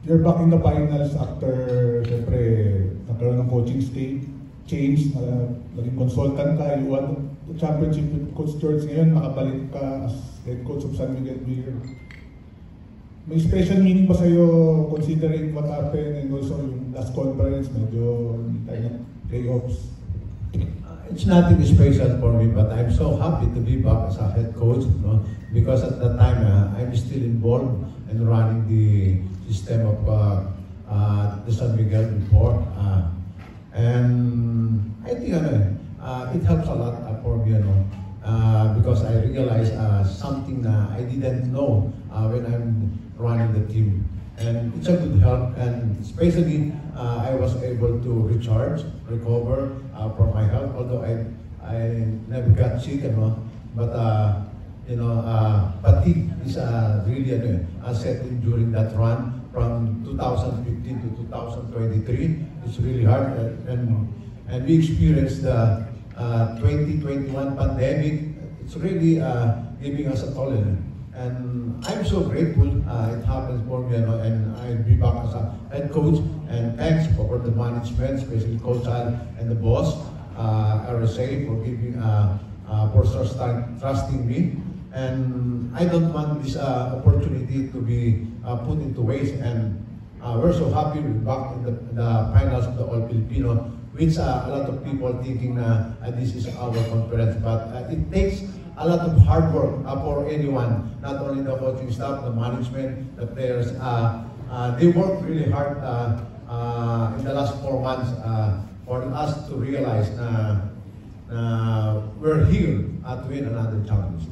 you're back in the finals after, syempre, nagkaroon ng coaching change, naging consultant ka, you won the championship with Coach George. Ngayon, nakabalik ka as head coach of San Miguel Beer. May special meaning ba sa'yo considering what happened and also yung last conference, medyo hindi tayo ng playoffs? It's nothing special for me, but I'm so happy to be back as a head coach, no? Because at that time I'm still involved in running the system of the San Miguel before, and I think it helps a lot for me, because I realized something I didn't know when I'm running the team, and it's a good help, and especially I was able to recover from my health, although I never got sick, but fatigue is really setting during that run from 2015 to 2023. It's really hard, and we experienced the 2021 pandemic. It's really giving us a toll, and I'm so grateful it happens for me, and I'll be back as a head coach, and thanks for the management, especially Coach Al and the boss, RSA, for giving for trusting me. And I don't want this opportunity to be put into waste, and we're so happy we're back in the finals of the All Filipino, which a lot of people thinking this is our conference, but it takes a lot of hard work for anyone, not only the coaching staff, the management, the players. They work really hard in the last 4 months for us to realize we're here to win another championship.